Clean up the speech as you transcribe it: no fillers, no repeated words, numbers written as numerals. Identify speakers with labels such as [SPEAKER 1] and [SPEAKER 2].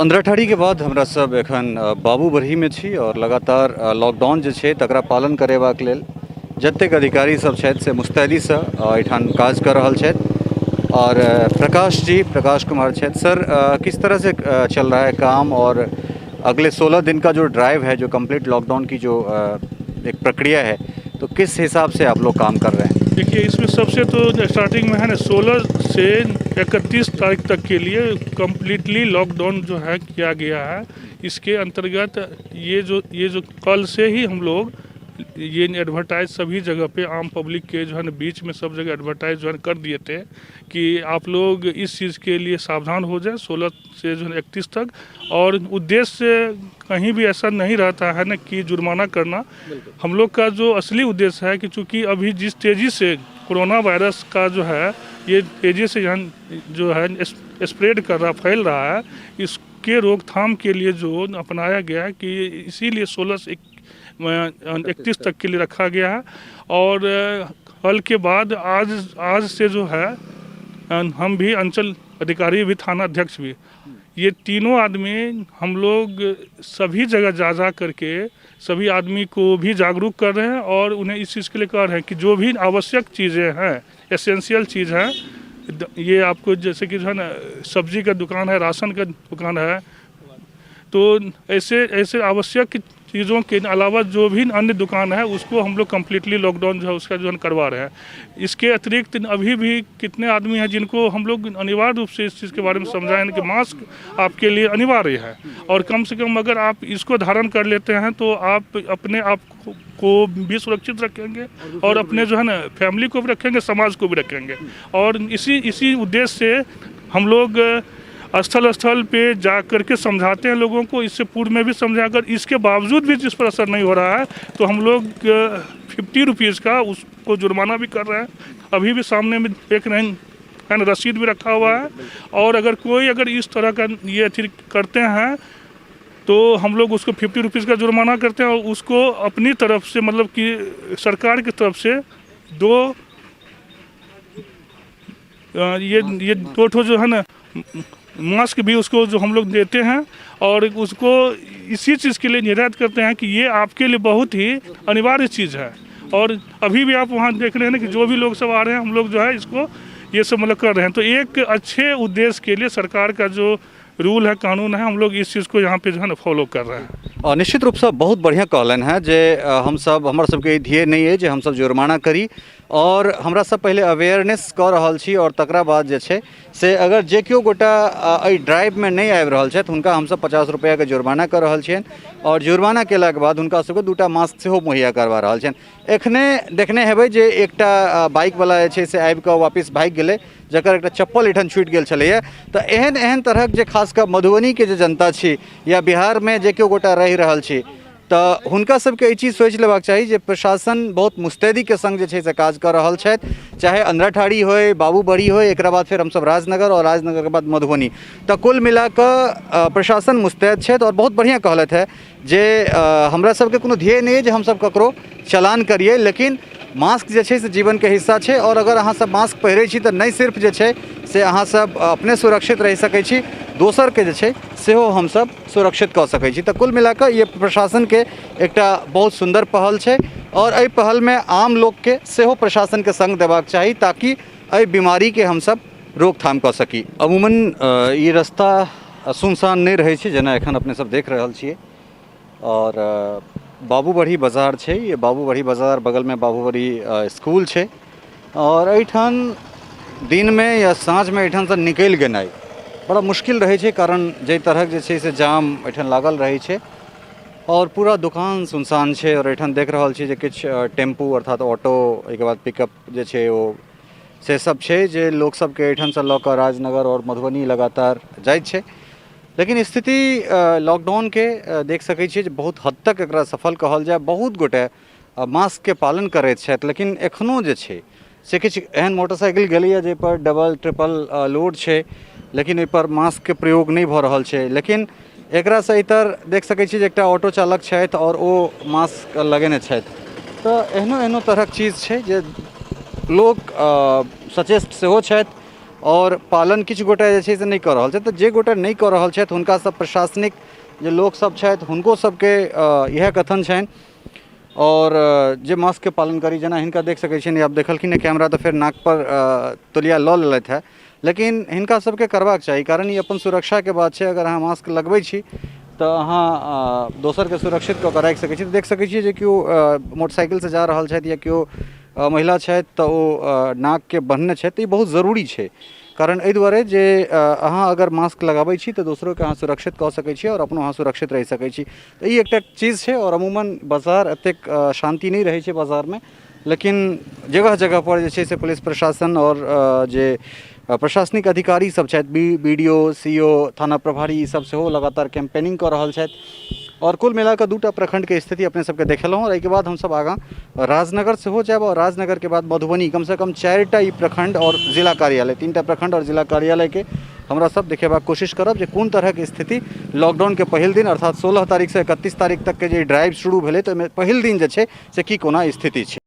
[SPEAKER 1] अंधराठाड़ी के बाद हमरा सब एखन बाबूबरही में छी और लगातार लॉकडाउन जे छै तकरा पालन करेबाक लेल जतेक अधिकारी सब छथि से मुस्तैदीसँ एहिठाम काज कर रहल छथि। और प्रकाश कुमार छथि। सर, किस तरह से चल रहा है काम, और अगले 16 दिन का जो ड्राइव है, जो कंप्लीट लॉकडाउन की जो एक प्रक्रिया है, तो किस हिसाब से आप लोग काम कर रहे हैं?
[SPEAKER 2] देखिए, इसमें सबसे तो स्टार्टिंग में है ना 16 से 31 तारीख तक के लिए कम्प्लीटली लॉकडाउन जो है किया गया है। इसके अंतर्गत ये जो कल से ही हम लोग ये एडवर्टाइज सभी जगह पे आम पब्लिक के जो है ना बीच में सब जगह एडवर्टाइज जो है कर दिए थे कि आप लोग इस चीज़ के लिए सावधान हो जाए 16 से जो है 31 तक। और उद्देश्य कहीं भी ऐसा नहीं रहता है ना कि जुर्माना करना। हम लोग का जो असली उद्देश्य है कि चूँकि अभी जिस तेज़ी से कोरोना वायरस का जो है ये तेज़ी से जो है स्प्रेड कर रहा, फैल रहा है, इसके रोकथाम के लिए जो अपनाया गया है कि इसीलिए 16 से 31 तक के लिए रखा गया है। और कल के बाद आज से जो है हम भी अंचल अधिकारी भी, थाना अध्यक्ष भी, ये तीनों आदमी हम लोग सभी जगह जा करके सभी आदमी को भी जागरूक कर रहे हैं और उन्हें इस चीज़ के लिए कह रहे हैं कि जो भी आवश्यक चीज़ें हैं, एसेंशियल चीज़ है, ये आपको जैसे कि जो है ना सब्जी का दुकान है, राशन का दुकान है, तो ऐसे आवश्यक चीज़ों के अलावा जो भी अन्य दुकान है उसको हम लोग कम्प्लीटली लॉकडाउन जो है उसका जो है करवा रहे हैं। इसके अतिरिक्त अभी भी कितने आदमी हैं जिनको हम लोग अनिवार्य रूप से इस चीज़ के बारे में समझाएं कि मास्क आपके लिए अनिवार्य है, और कम से कम अगर आप इसको धारण कर लेते हैं तो आप अपने आप को भी सुरक्षित रखेंगे और अपने जो है ना फैमिली को भी रखेंगे, समाज को भी रखेंगे। और इसी उद्देश्य से हम लोग स्थल पे जा करके समझाते हैं लोगों को। इससे पूर्व में भी समझा, अगर इसके बावजूद भी जिस पर असर नहीं हो रहा है तो हम लोग 50 रुपीज़ का उसको जुर्माना भी कर रहे हैं। अभी भी सामने में देख रहे हैं, रसीद भी रखा हुआ है। और अगर इस तरह का ये करते हैं तो हम लोग उसको 50 रुपीज़ का जुर्माना करते हैं और उसको अपनी तरफ से, मतलब कि सरकार की तरफ से ये दो जो है ना मास्क भी उसको जो हम लोग देते हैं और उसको इसी चीज़ के लिए निर्धारित करते हैं कि ये आपके लिए बहुत ही अनिवार्य चीज़ है। और अभी भी आप वहाँ देख रहे हैं ना कि जो भी लोग सब आ रहे हैं, हम लोग जो है इसको ये सब मतलब कर रहे हैं। तो एक अच्छे उद्देश्य के लिए सरकार का जो रूल है, कानून है, हम लोग इस चीज़ को यहाँ पे जो है ना फॉलो कर रहे हैं।
[SPEAKER 1] और निश्चित रूप से बहुत बढ़िया कहलन है जे हमर सबके ध्येय नहीं है जे हम सब जुर्माना करी, और हमरा सब पहले अवेयरनेस कर रहल छी। और तकरा बाद जे छै से अगर जे केओ गोटा एहि ड्राइव में नहीं आबि रहल छथि हुनका हमसब 50 रुपया के जुर्माना कर रहल छियनि, और जुर्माना केलाक बाद हुनका सबके 2टा मास्क सेहो मुहैया करवा रहल छियनि। एखने देखने हेबै जे एकटा बाइक वाला जे छै से आबि कऽ वापस भागि गेलै, जकर एकटा चप्पल एहिठाम छूटि गेल छलैए। तऽ एहन तरहक जे खास कऽ मधुबनी के जे जनता छी या बिहार में जे केओ गोटा रहि रहल छी, तऽ हुनका सबके ई चीज सोचि लेबाक चाही जे प्रशासन बहुत मुस्तैदी के संग जे छै से काज कर रहल छथि, चाहे अंधराठाड़ी होय, बाबूबरही होय, एकरा बाद फिर हमसब राजनगर, और राजनगर के बाद मधुबनी। तऽ कुल मिला कऽ प्रशासन मुस्तैद छथि और बहुत बढ़िया कहलथि है जे हमरा सबके कोनो ध्येय नहीं है जे हमसब ककरो चलान करिए, लेकिन मास्क जे छै से जीवन के हिस्सा छै। और अगर अहाँ सब मास्क पहिरै छी तऽ नहीं सिर्फ जे छै से अहाँ सब अपने सुरक्षित रहि सकै छी, दोसर के जे छै सेहो हम सब सुरक्षित कऽ सकै छी। तऽ कुल मिलाकऽ ये प्रशासन के एकटा बहुत सुंदर पहल छै, और एहि पहल में आम लोग के सेहो प्रशासन के संग देबाक चाही ताकि एहि बीमारी के हम सब रोकथाम कऽ सकी। अमूमन ये रास्ता सुनसान नहीं रहै छै, जेना एखन अपने सब देख रहल छियै। और बाबूबरही बाजार छै, ये बाबूबरही बाजार बगल में बाबूबरही स्कूल छै, और एहिठाम दिन में या साँझ में एहिठाम से निकलि गेनाइ बड़ा मुश्किल रहे छै, कारण जे तरह जे छै से जाम एहिठाम लागल रहे छै और पूरा दुकान सुनसान छै। और एहिठाम देख रहल छी जे किछु टेम्पू अर्थात ऑटो, एहिके बाद पिकअप जे छै ओ से सब छै जे लोक सबके एहिठाम से लऽ कऽ राजनगर और मधुबनी लगातार जाइत छै। लेकिन स्थिति लॉकडाउन के देख सकै छियै जे बहुत हद तक एकरा सफल कहल जाय। बहुत गोटे मास्क के पालन करैत छथि, लेकिन एखनो जे छै से किछु एहन मोटरसाइकिल गेलैए जाहि पर डबल ट्रिपल लोड छै, लेकिन ओहि पर मास्क के प्रयोग नहीं भऽ रहल छै। लेकिन एकरा से इतर देख सकै छी जे एकटा ऑटो चालक छथि और ओ मास्क लगेने छथि। तऽ एहनो तरहक चीज छै जे लोक सचेत सेहो छथि, और पालन किछु गोटा जे छै से नहीं कऽ रहल छथि। तऽ जे गोटा नहीं कऽ रहल छथि हुनका सब प्रशासनिक जे लोक सब छथि हुनको सबके इएह कथन छनि। और जे मास्क के पालन करी, जेना हिनका देख सकै छियनि, आप देखलखिन कैमरा तऽ फेर नाक पर तौलिया लऽ लेलथि है, लेकिन हिनका सबके करबाक चाही, कारण ई अपन सुरक्षा के बात छै। अगर अहाँ मास्क लगबै छी तऽ अहाँ दोसर के सुरक्षित कऽ कऽ राखि सकै छी। देख सकै छियै जे केओ मोटरसाइकिल से जा रहल छथि या केओ महिला छथि तऽ ओ नाक के बन्हने छथि। तऽ ई बहुत जरूरी छै, कारण एहि दुआरे जे अहाँ अगर मास्क लगाबै छी तऽ दोसरो के अहाँ सुरक्षित कऽ सकै छी और अपनो अहाँ सुरक्षित रहि सकै छी। तऽ ई एकटा चीज छै। और अमूमन बाजार एतेक शांति नहीं रहै छै बाजार में, लेकिन जगह जगह पर जे छै से पुलिस प्रशासन और जे प्रशासनिक अधिकारी सब छथि, BDO CO थाना प्रभारी, ई सब सेहो लगातार कैंपेनिंग कऽ रहल छथि। और कुल मिलाकर 2टा प्रखंड के स्थिति अपने सबके देखेलहुँ। और एहिके बाद हमसब आगाँ राजनगर सेहो जायब, और राजनगर के बाद मधुबनी, कम से कम 4टा ई प्रखंड और जिला कार्यालय, 3टा प्रखंड और जिला कार्यालय के हमरा सब देखेबाक कोशिश करब जे कोन तरह के स्थिति लॉकडाउन के पहिल दिन अर्थात 16 तारीख से 31 तारीख तक के जे ड्राइव शुरू भेलै तऽ पहिल दिन जे छै से की कोना स्थिति छै।